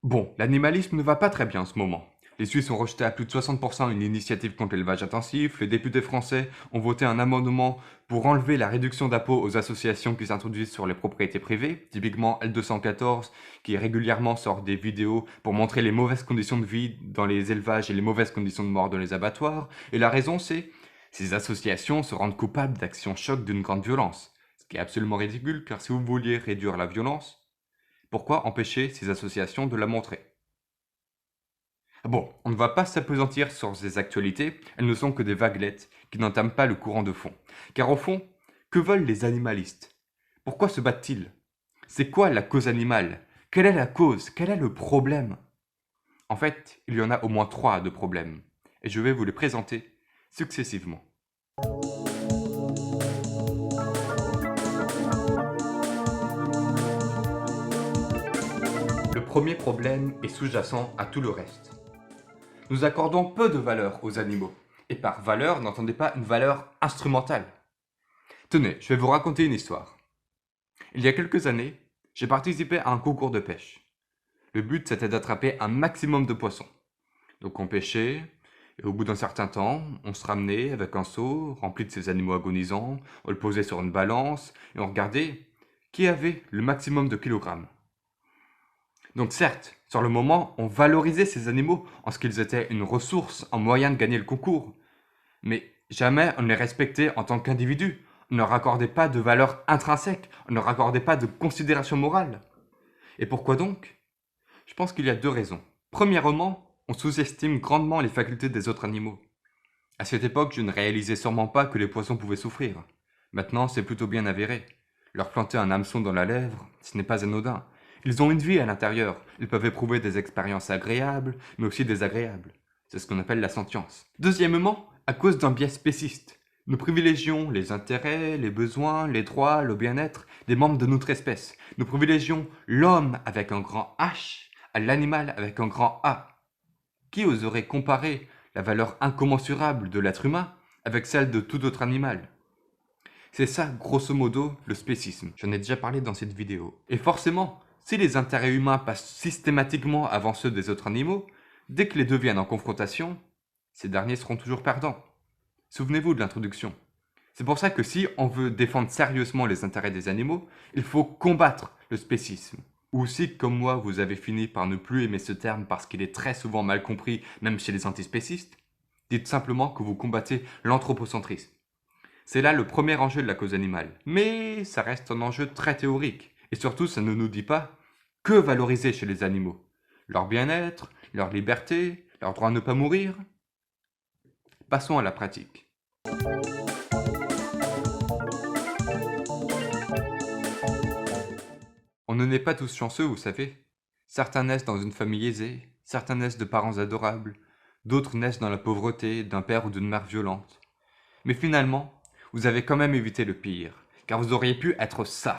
Bon, l'animalisme ne va pas très bien en ce moment. Les Suisses ont rejeté à plus de 60% une initiative contre l'élevage intensif, les députés français ont voté un amendement pour enlever la réduction d'impôt aux associations qui s'introduisent sur les propriétés privées, typiquement L214 qui régulièrement sort des vidéos pour montrer les mauvaises conditions de vie dans les élevages et les mauvaises conditions de mort dans les abattoirs, et la raison c'est ces associations se rendent coupables d'actions chocs d'une grande violence. Ce qui est absolument ridicule car si vous vouliez réduire la violence, pourquoi empêcher ces associations de la montrer? Bon, on ne va pas s'appesantir sur ces actualités, elles ne sont que des vaguelettes qui n'entament pas le courant de fond. Car au fond, que veulent les animalistes? Pourquoi se battent-ils? C'est quoi la cause animale? Quelle est la cause? Quel est le problème? En fait, il y en a au moins 3 de problèmes, et je vais vous les présenter successivement. Le premier problème est sous-jacent à tout le reste. Nous accordons peu de valeur aux animaux. Et par valeur, n'entendez pas une valeur instrumentale. Tenez, je vais vous raconter une histoire. Il y a quelques années, j'ai participé à un concours de pêche. Le but, c'était d'attraper un maximum de poissons. Donc on pêchait, et au bout d'un certain temps, on se ramenait avec un seau rempli de ces animaux agonisants, on le posait sur une balance, et on regardait qui avait le maximum de kilogrammes. Donc certes, sur le moment, on valorisait ces animaux en ce qu'ils étaient une ressource, un moyen de gagner le concours. Mais jamais on ne les respectait en tant qu'individus. On ne leur accordait pas de valeur intrinsèque, on ne leur accordait pas de considération morale. Et pourquoi donc? Je pense qu'il y a 2 raisons. Premièrement, on sous-estime grandement les facultés des autres animaux. À cette époque, je ne réalisais sûrement pas que les poissons pouvaient souffrir. Maintenant, c'est plutôt bien avéré. Leur planter un hameçon dans la lèvre, ce n'est pas anodin. Ils ont une vie à l'intérieur, ils peuvent éprouver des expériences agréables, mais aussi désagréables. C'est ce qu'on appelle la sentience. Deuxièmement, à cause d'un biais spéciste. Nous privilégions les intérêts, les besoins, les droits, le bien-être des membres de notre espèce. Nous privilégions l'homme avec un grand H à l'animal avec un grand A. Qui oserait comparer la valeur incommensurable de l'être humain avec celle de tout autre animal? C'est ça, grosso modo, le spécisme. J'en ai déjà parlé dans cette vidéo. Et forcément, si les intérêts humains passent systématiquement avant ceux des autres animaux, dès que les deux viennent en confrontation, ces derniers seront toujours perdants. Souvenez-vous de l'introduction. C'est pour ça que si on veut défendre sérieusement les intérêts des animaux, il faut combattre le spécisme. Ou si, comme moi, vous avez fini par ne plus aimer ce terme parce qu'il est très souvent mal compris, même chez les antispécistes, dites simplement que vous combattez l'anthropocentrisme. C'est là le premier enjeu de la cause animale. Mais ça reste un enjeu très théorique. Et surtout, ça ne nous dit pas que valoriser chez les animaux. Leur bien-être, leur liberté, leur droit à ne pas mourir. Passons à la pratique. On ne naît pas tous chanceux, vous savez. Certains naissent dans une famille aisée, certains naissent de parents adorables, d'autres naissent dans la pauvreté d'un père ou d'une mère violente. Mais finalement, vous avez quand même évité le pire, car vous auriez pu être ça.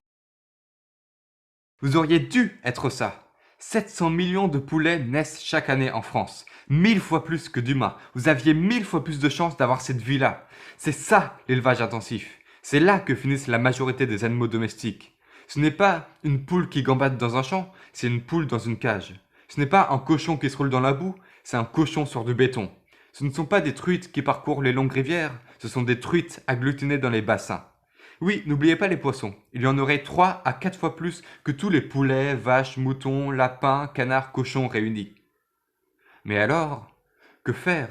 Vous auriez dû être ça. 700 millions de poulets naissent chaque année en France. 1000 fois plus que d'humains. Vous aviez 1000 fois plus de chances d'avoir cette vie-là. C'est ça, l'élevage intensif. C'est là que finissent la majorité des animaux domestiques. Ce n'est pas une poule qui gambade dans un champ, c'est une poule dans une cage. Ce n'est pas un cochon qui se roule dans la boue, c'est un cochon sur du béton. Ce ne sont pas des truites qui parcourent les longues rivières, ce sont des truites agglutinées dans les bassins. Oui, n'oubliez pas les poissons. Il y en aurait 3 à 4 fois plus que tous les poulets, vaches, moutons, lapins, canards, cochons réunis. Mais alors, que faire?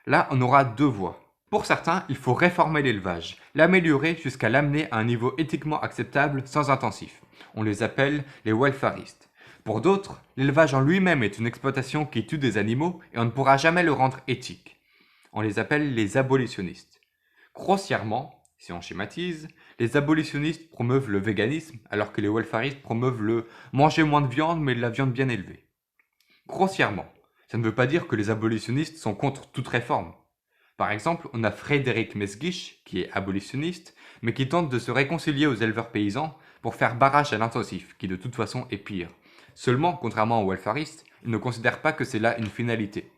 Là, on aura 2 voies. Pour certains, il faut réformer l'élevage, l'améliorer jusqu'à l'amener à un niveau éthiquement acceptable sans intensif. On les appelle les welfaristes. Pour d'autres, l'élevage en lui-même est une exploitation qui tue des animaux et on ne pourra jamais le rendre éthique. On les appelle les abolitionnistes. Grossièrement, si on schématise, les abolitionnistes promeuvent le véganisme alors que les welfaristes promeuvent le manger moins de viande mais de la viande bien élevée. Grossièrement, ça ne veut pas dire que les abolitionnistes sont contre toute réforme. Par exemple, on a Frédéric Mesguich, qui est abolitionniste, mais qui tente de se réconcilier aux éleveurs paysans pour faire barrage à l'intensif, qui de toute façon est pire. Seulement, contrairement aux welfaristes, il ne considère pas que c'est là une finalité.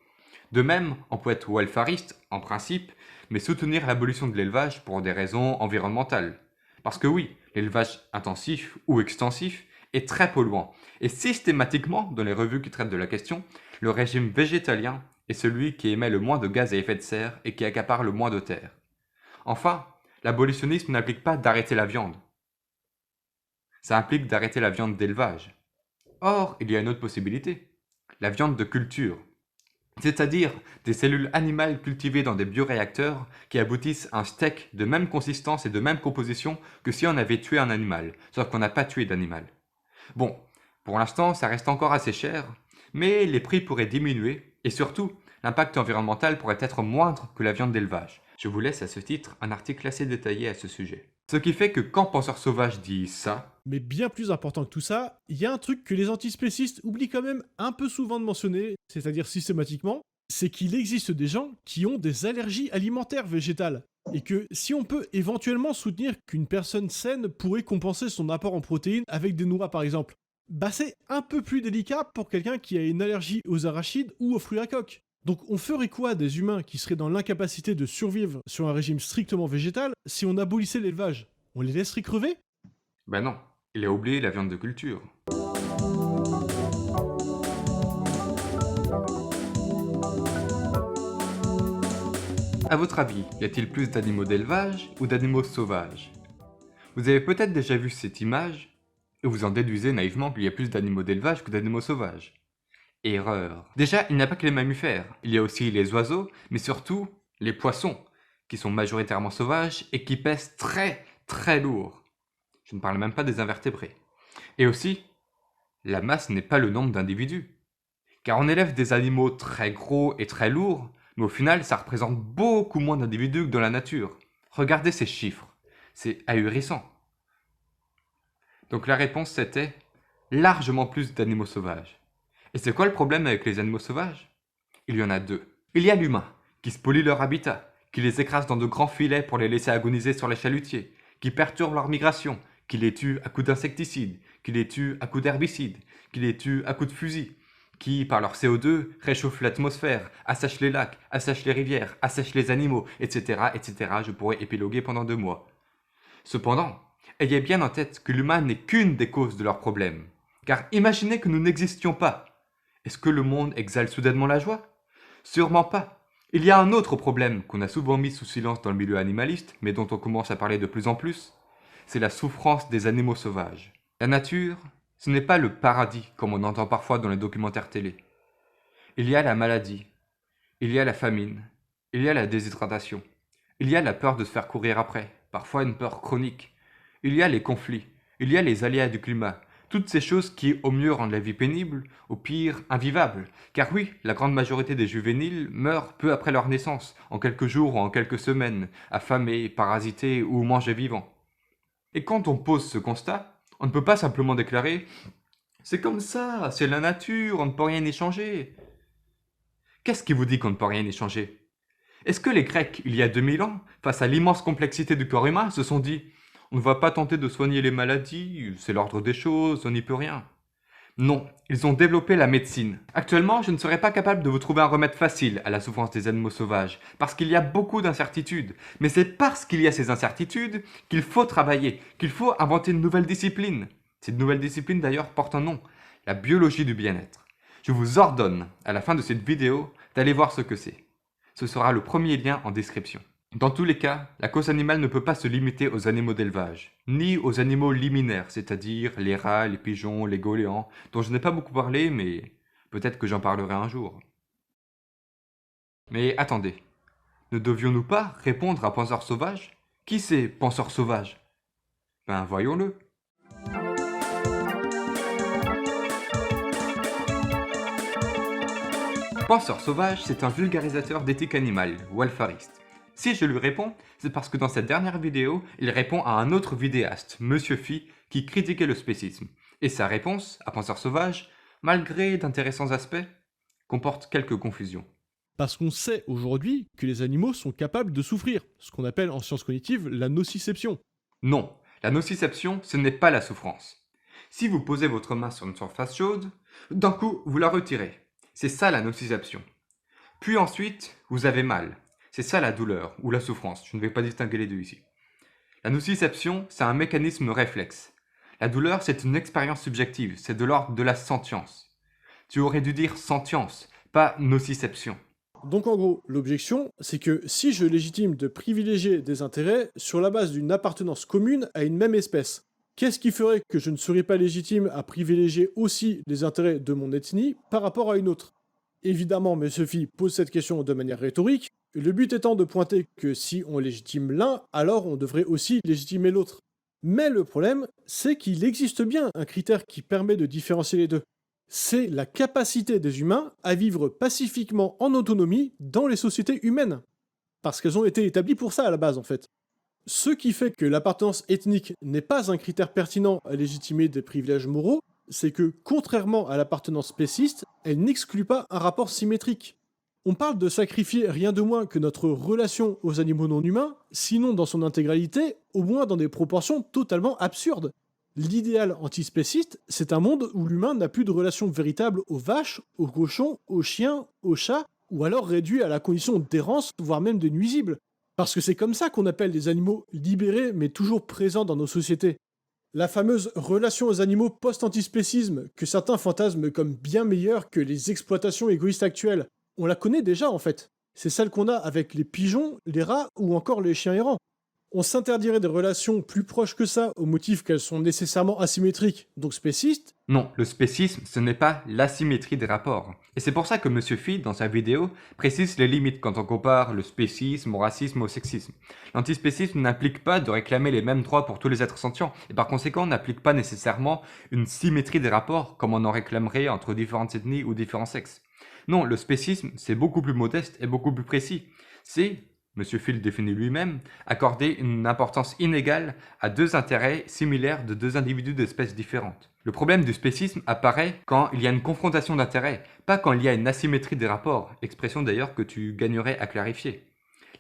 De même, on peut être welfariste, en principe, mais soutenir l'abolition de l'élevage pour des raisons environnementales. Parce que oui, l'élevage intensif ou extensif est très polluant. Et systématiquement, dans les revues qui traitent de la question, le régime végétalien est celui qui émet le moins de gaz à effet de serre et qui accapare le moins de terre. Enfin, l'abolitionnisme n'implique pas d'arrêter la viande. Ça implique d'arrêter la viande d'élevage. Or, il y a une autre possibilité, la viande de culture. C'est-à-dire des cellules animales cultivées dans des bioréacteurs qui aboutissent à un steak de même consistance et de même composition que si on avait tué un animal, sauf qu'on n'a pas tué d'animal. Bon, pour l'instant ça reste encore assez cher, mais les prix pourraient diminuer et surtout, l'impact environnemental pourrait être moindre que la viande d'élevage. Je vous laisse à ce titre un article assez détaillé à ce sujet. Ce qui fait que quand Penseur Sauvage dit ça... Mais bien plus important que tout ça, il y a un truc que les antispécistes oublient quand même un peu souvent de mentionner, c'est-à-dire systématiquement, c'est qu'il existe des gens qui ont des allergies alimentaires végétales. Et que si on peut éventuellement soutenir qu'une personne saine pourrait compenser son apport en protéines avec des noix par exemple, bah c'est un peu plus délicat pour quelqu'un qui a une allergie aux arachides ou aux fruits à coque. Donc on ferait quoi des humains qui seraient dans l'incapacité de survivre sur un régime strictement végétal si on abolissait l'élevage? On les laisserait crever? Ben non, il a oublié la viande de culture. À votre avis, y a-t-il plus d'animaux d'élevage ou d'animaux sauvages? Vous avez peut-être déjà vu cette image, et vous en déduisez naïvement qu'il y a plus d'animaux d'élevage que d'animaux sauvages. Erreur. Déjà, il n'y a pas que les mammifères, il y a aussi les oiseaux, mais surtout les poissons, qui sont majoritairement sauvages et qui pèsent très très lourd. Je ne parle même pas des invertébrés. Et aussi, la masse n'est pas le nombre d'individus. Car on élève des animaux très gros et très lourds, mais au final, ça représente beaucoup moins d'individus que dans la nature. Regardez ces chiffres. C'est ahurissant. Donc la réponse c'était largement plus d'animaux sauvages. Et c'est quoi le problème avec les animaux sauvages? Il y en a deux. Il y a l'humain, qui spolie leur habitat, qui les écrase dans de grands filets pour les laisser agoniser sur les chalutiers, qui perturbe leur migration, qui les tue à coups d'insecticides, qui les tue à coups d'herbicides, qui les tue à coups de fusil, qui, par leur CO2, réchauffent l'atmosphère, assèchent les lacs, assèchent les rivières, assèchent les animaux, etc., etc. Je pourrais épiloguer pendant 2 mois. Cependant, ayez bien en tête que l'humain n'est qu'une des causes de leurs problèmes. Car imaginez que nous n'existions pas. Est-ce que le monde exhale soudainement la joie? Sûrement pas. Il y a un autre problème qu'on a souvent mis sous silence dans le milieu animaliste, mais dont on commence à parler de plus en plus, c'est la souffrance des animaux sauvages. La nature, ce n'est pas le paradis comme on entend parfois dans les documentaires télé. Il y a la maladie, il y a la famine, il y a la déshydratation, il y a la peur de se faire courir après, parfois une peur chronique, il y a les conflits, il y a les aléas du climat, toutes ces choses qui au mieux rendent la vie pénible, au pire invivable. Car oui, la grande majorité des juvéniles meurent peu après leur naissance, en quelques jours ou en quelques semaines, affamés, parasités ou mangés vivants. Et quand on pose ce constat, on ne peut pas simplement déclarer « C'est comme ça, c'est la nature, on ne peut rien y changer ». Qu'est-ce qui vous dit qu'on ne peut rien y changer? Est-ce que les Grecs, il y a 2000 ans, face à l'immense complexité du corps humain, se sont dit « On ne va pas tenter de soigner les maladies, c'est l'ordre des choses, on n'y peut rien ». Non, ils ont développé la médecine. Actuellement, je ne serais pas capable de vous trouver un remède facile à la souffrance des animaux sauvages, parce qu'il y a beaucoup d'incertitudes. Mais c'est parce qu'il y a ces incertitudes qu'il faut travailler, qu'il faut inventer une nouvelle discipline. Cette nouvelle discipline d'ailleurs porte un nom, la biologie du bien-être. Je vous ordonne, à la fin de cette vidéo, d'aller voir ce que c'est. Ce sera le premier lien en description. Dans tous les cas, la cause animale ne peut pas se limiter aux animaux d'élevage, ni aux animaux liminaires, c'est-à-dire les rats, les pigeons, les goélands, dont je n'ai pas beaucoup parlé, mais peut-être que j'en parlerai un jour. Mais attendez, ne devions-nous pas répondre à Penseur Sauvage? Qui c'est Penseur Sauvage? Ben voyons-le. Penseur Sauvage, c'est un vulgarisateur d'éthique animale, ou alphariste. Si je lui réponds, c'est parce que dans cette dernière vidéo, il répond à un autre vidéaste, Monsieur Phi, qui critiquait le spécisme. Et sa réponse, à Penseur Sauvage, malgré d'intéressants aspects, comporte quelques confusions. Parce qu'on sait aujourd'hui que les animaux sont capables de souffrir, ce qu'on appelle en sciences cognitives la nociception. Non, la nociception, ce n'est pas la souffrance. Si vous posez votre main sur une surface chaude, d'un coup, vous la retirez. C'est ça la nociception. Puis ensuite, vous avez mal. C'est ça la douleur, ou la souffrance, je ne vais pas distinguer les deux ici. La nociception, c'est un mécanisme réflexe. La douleur, c'est une expérience subjective, c'est de l'ordre de la sentience. Tu aurais dû dire sentience, pas nociception. Donc en gros, l'objection, c'est que si je légitime de privilégier des intérêts sur la base d'une appartenance commune à une même espèce, qu'est-ce qui ferait que je ne serais pas légitime à privilégier aussi les intérêts de mon ethnie par rapport à une autre? Évidemment, M. Phi pose cette question de manière rhétorique, le but étant de pointer que si on légitime l'un, alors on devrait aussi légitimer l'autre. Mais le problème, c'est qu'il existe bien un critère qui permet de différencier les deux. C'est la capacité des humains à vivre pacifiquement en autonomie dans les sociétés humaines. Parce qu'elles ont été établies pour ça à la base en fait. Ce qui fait que l'appartenance ethnique n'est pas un critère pertinent à légitimer des privilèges moraux, c'est que, contrairement à l'appartenance spéciste, elle n'exclut pas un rapport symétrique. On parle de sacrifier rien de moins que notre relation aux animaux non humains, sinon dans son intégralité, au moins dans des proportions totalement absurdes. L'idéal antispéciste, c'est un monde où l'humain n'a plus de relation véritable aux vaches, aux cochons, aux chiens, aux chats, ou alors réduit à la condition d'errance, voire même de nuisible. Parce que c'est comme ça qu'on appelle les animaux libérés mais toujours présents dans nos sociétés. La fameuse relation aux animaux post-antispécisme, que certains fantasment comme bien meilleure que les exploitations égoïstes actuelles, on la connaît déjà en fait. C'est celle qu'on a avec les pigeons, les rats ou encore les chiens errants. On s'interdirait des relations plus proches que ça au motif qu'elles sont nécessairement asymétriques, donc spécistes. Non, le spécisme, ce n'est pas l'asymétrie des rapports. Et c'est pour ça que M. Phi, dans sa vidéo, précise les limites quand on compare le spécisme au racisme au sexisme. L'antispécisme n'implique pas de réclamer les mêmes droits pour tous les êtres sentients, et par conséquent n'implique pas nécessairement une symétrie des rapports comme on en réclamerait entre différentes ethnies ou différents sexes. Non, le spécisme, c'est beaucoup plus modeste et beaucoup plus précis. C'est, M. Phi le définit lui-même, accorder une importance inégale à deux intérêts similaires de deux individus d'espèces différentes. Le problème du spécisme apparaît quand il y a une confrontation d'intérêts, pas quand il y a une asymétrie des rapports, expression d'ailleurs que tu gagnerais à clarifier.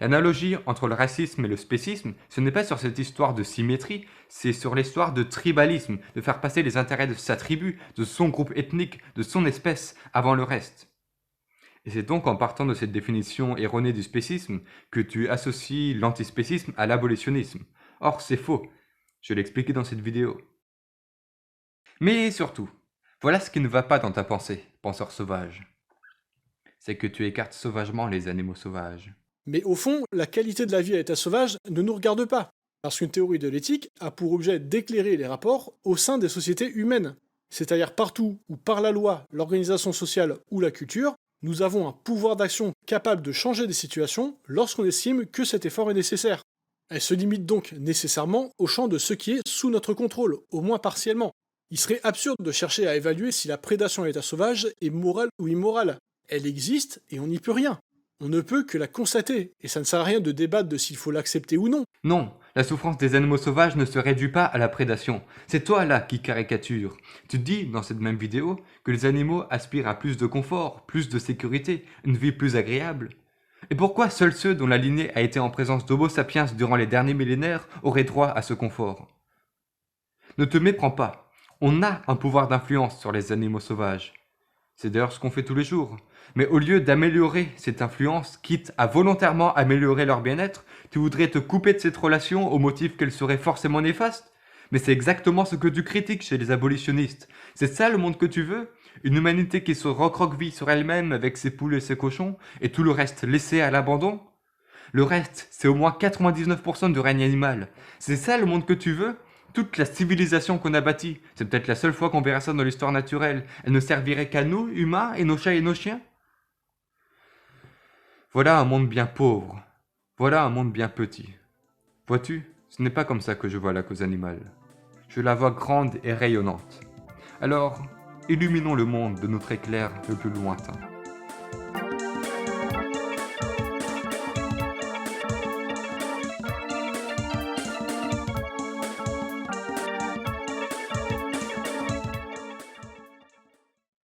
L'analogie entre le racisme et le spécisme, ce n'est pas sur cette histoire de symétrie, c'est sur l'histoire de tribalisme, de faire passer les intérêts de sa tribu, de son groupe ethnique, de son espèce, avant le reste. Et c'est donc en partant de cette définition erronée du spécisme que tu associes l'antispécisme à l'abolitionnisme. Or, c'est faux. Je l'ai expliqué dans cette vidéo. Mais surtout, voilà ce qui ne va pas dans ta pensée, penseur sauvage. C'est que tu écartes sauvagement les animaux sauvages. Mais au fond, la qualité de la vie à l'état sauvage ne nous regarde pas. Parce qu'une théorie de l'éthique a pour objet d'éclairer les rapports au sein des sociétés humaines. C'est-à-dire partout où par la loi, l'organisation sociale ou la culture, nous avons un pouvoir d'action capable de changer des situations lorsqu'on estime que cet effort est nécessaire. Elle se limite donc nécessairement au champ de ce qui est sous notre contrôle, au moins partiellement. Il serait absurde de chercher à évaluer si la prédation à l'état sauvage est morale ou immorale. Elle existe et on n'y peut rien. On ne peut que la constater, et ça ne sert à rien de débattre de s'il faut l'accepter ou non. Non, la souffrance des animaux sauvages ne se réduit pas à la prédation. C'est toi là qui caricature. Tu dis, dans cette même vidéo, que les animaux aspirent à plus de confort, plus de sécurité, une vie plus agréable. Et pourquoi seuls ceux dont la lignée a été en présence d'Homo sapiens durant les derniers millénaires auraient droit à ce confort? Ne te méprends pas. On a un pouvoir d'influence sur les animaux sauvages. C'est d'ailleurs ce qu'on fait tous les jours. Mais au lieu d'améliorer cette influence, quitte à volontairement améliorer leur bien-être, tu voudrais te couper de cette relation au motif qu'elle serait forcément néfaste? Mais c'est exactement ce que tu critiques chez les abolitionnistes. C'est ça le monde que tu veux? Une humanité qui se recroqueville sur elle-même avec ses poules et ses cochons, et tout le reste laissé à l'abandon? Le reste, c'est au moins 99% du règne animal. C'est ça le monde que tu veux? Toute la civilisation qu'on a bâtie, c'est peut-être la seule fois qu'on verra ça dans l'histoire naturelle, elle ne servirait qu'à nous, humains, et nos chats et nos chiens? Voilà un monde bien pauvre. Voilà un monde bien petit. Vois-tu, ce n'est pas comme ça que je vois la cause animale. Je la vois grande et rayonnante. Alors, illuminons le monde de notre éclair le plus lointain.